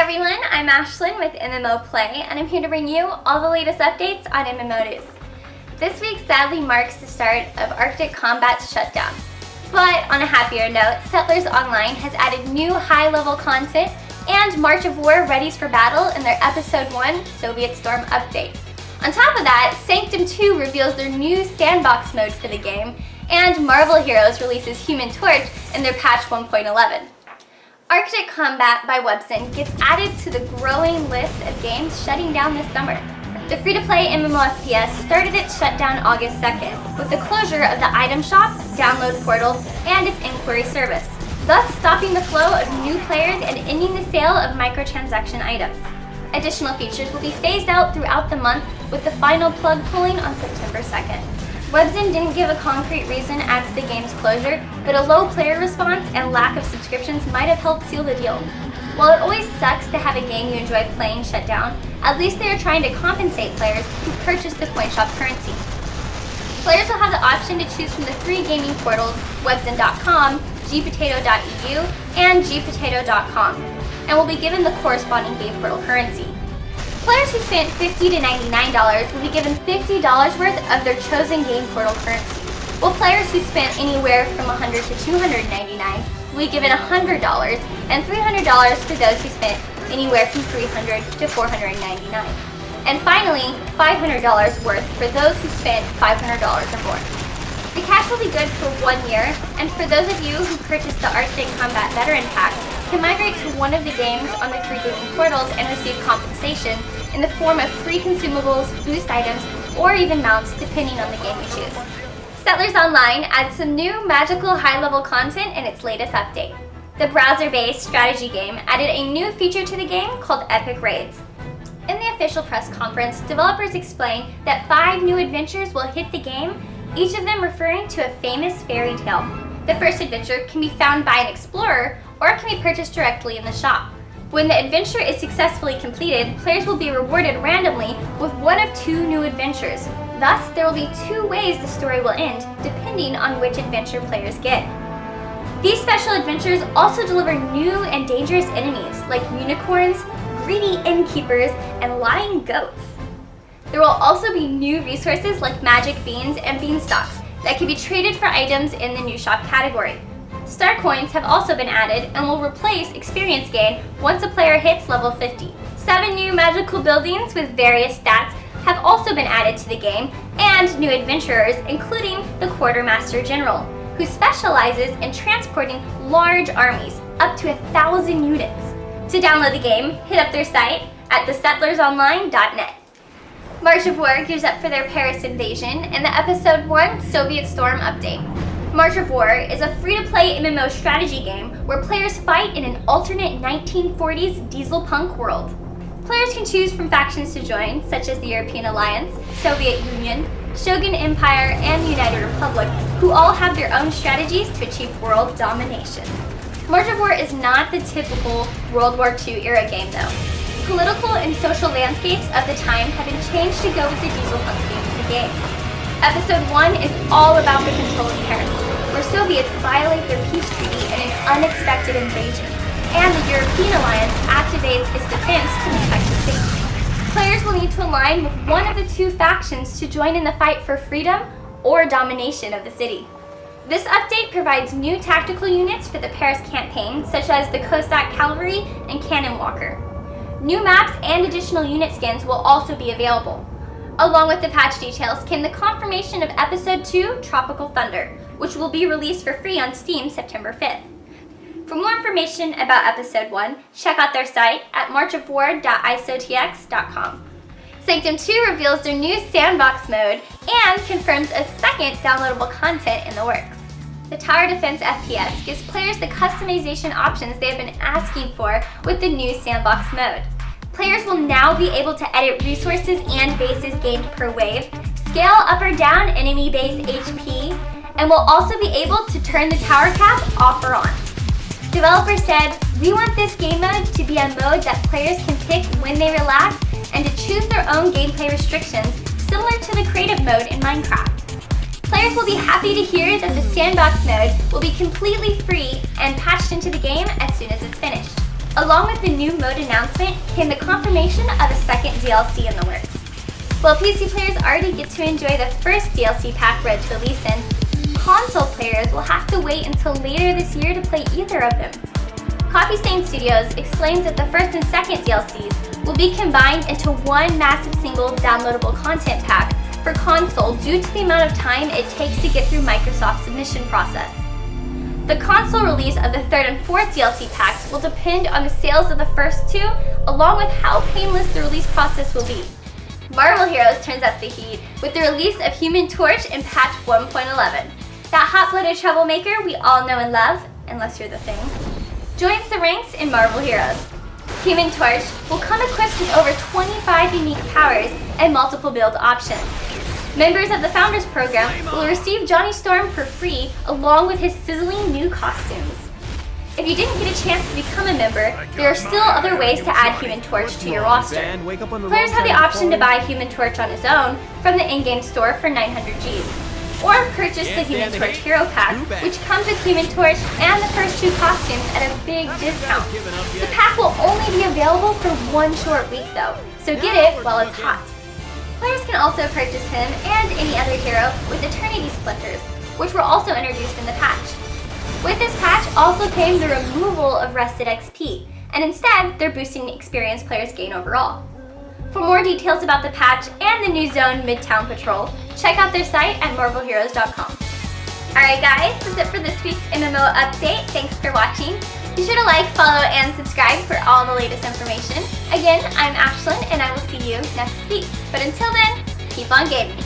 everyone, I'm Ashlen with MMO Play, and I'm here to bring you all the latest updates on MMO news. This week sadly marks the start of Arctic Combat's shutdown. But on a happier note, Settlers Online has added new high-level content, and March of War readies for battle in their Episode 1 Soviet Storm update. On top of that, Sanctum 2 reveals their new sandbox mode for the game, and Marvel Heroes releases Human Torch in their patch 1.11. Arctic Combat by Webson gets added to the growing list of games shutting down this summer. The free-to-play MMO FPS started its shutdown August 2nd, with the closure of the item shop, download portal, and its inquiry service, thus stopping the flow of new players and ending the sale of microtransaction items. Additional features will be phased out throughout the month, with the final plug pulling on September 2nd. Webson didn't give a concrete reason as to the game's closure, but a low player response and lack of subscriptions might have helped seal the deal. While it always sucks to have a game you enjoy playing shut down, at least they are trying to compensate players who purchase the CoinShop currency. Players will have the option to choose from the three gaming portals webson.com, gpotato.eu, and gpotato.com, and will be given the corresponding game portal currency. Players who spent $50 to $99 will be given $50 worth of their chosen game portal currency, while players who spent anywhere from $100 to $299 will be given $100 and $300 for those who spent anywhere from $300 to $499. And finally, $500 worth for those who spent $500 or more. The cash will be good for 1 year, and for those of you who purchased the Arctic Combat Veteran Pack, can migrate to one of the games on the three gaming portals and receive compensation in the form of free consumables, boost items, or even mounts depending on the game you choose. Settlers Online adds some new magical high-level content in its latest update. The browser-based strategy game added a new feature to the game called Epic Raids. In the official press conference, developers explained that 5 new adventures will hit the game, each of them referring to a famous fairy tale. The first adventure can be found by an explorer or it can be purchased directly in the shop. When the adventure is successfully completed, players will be rewarded randomly with one of 2 new adventures. Thus, there will be 2 ways the story will end, depending on which adventure players get. These special adventures also deliver new and dangerous enemies like unicorns, greedy innkeepers, and lying goats. There will also be new resources like magic beans and beanstalks that can be traded for items in the new shop category. Star coins have also been added and will replace experience gain once a player hits level 50. 7 new magical buildings with various stats have also been added to the game, and new adventurers, including the Quartermaster General, who specializes in transporting large armies, up to 1,000 units. To download the game, hit up their site at thesettlersonline.net. March of War gears up for their Paris invasion in the Episode 1 Soviet Storm update. March of War is a free-to-play MMO strategy game where players fight in an alternate 1940s diesel punk world. Players can choose from factions to join, such as the European Alliance, Soviet Union, Shogun Empire, and United Republic, who all have their own strategies to achieve world domination. March of War is not the typical World War II era game though. Political and social landscapes of the time have been changed to go with the diesel punk theme of the game. Episode 1 is all about the control of Paris, where Soviets violate their peace treaty in an unexpected invasion, and the European Alliance activates its defense to protect the city. Players will need to align with one of the 2 factions to join in the fight for freedom or domination of the city. This update provides new tactical units for the Paris campaign, such as the Cossack Cavalry and Cannon Walker. New maps and additional unit skins will also be available. Along with the patch details came the confirmation of Episode 2 Tropical Thunder, which will be released for free on Steam September 5th. For more information about Episode 1, check out their site at marchofwar.isotx.com. Sanctum 2 reveals their new sandbox mode and confirms a second downloadable content in the works. The Tower Defense FPS gives players the customization options they have been asking for with the new sandbox mode. Players will now be able to edit resources and bases gained per wave, scale up or down enemy base HP, and will also be able to turn the tower cap off or on. Developers said, "We want this game mode to be a mode that players can pick when they relax and to choose their own gameplay restrictions, similar to the creative mode in Minecraft." Players will be happy to hear that the sandbox mode will be completely free and patched into the game as soon as it's finished. Along with the new mode announcement came the confirmation of a second DLC in the works. While PC players already get to enjoy the first DLC pack Red to release in, console players will have to wait until later this year to play either of them. Coffee Stain Studios explains that the first and second DLCs will be combined into one massive single downloadable content pack for console due to the amount of time it takes to get through Microsoft's submission process. The console release of the third and fourth DLC packs will depend on the sales of the first two, along with how painless the release process will be. Marvel Heroes turns up the heat with the release of Human Torch in patch 1.11. That hot-blooded troublemaker we all know and love, unless you're the Thing, joins the ranks in Marvel Heroes. Human Torch will come equipped with over 25 unique powers and multiple build options. Members of the Founders Program will receive Johnny Storm for free along with his sizzling new costumes. If you didn't get a chance to become a member, there are still other ways to add Human Torch to your roster. Players have the option to buy Human Torch on his own from the in-game store for 900 Gs, or purchase the Human Torch Hero Pack, which comes with Human Torch and the first two costumes at a big discount. The pack will only be available for one short week though, so get it while it's hot. Players can also purchase him and any other hero with Eternity Splinters, which were also introduced in the patch. With this patch also came the removal of Rested XP, and instead they're boosting the experience players gain overall. For more details about the patch and the new zone Midtown Patrol, check out their site at marvelheroes.com. Alright guys, that's it for this week's MMO update. Thanks for watching. Be sure to like, follow, and subscribe for all the latest information. Again, I'm Ashlen, and I will see you next week. But until then, keep on gaming.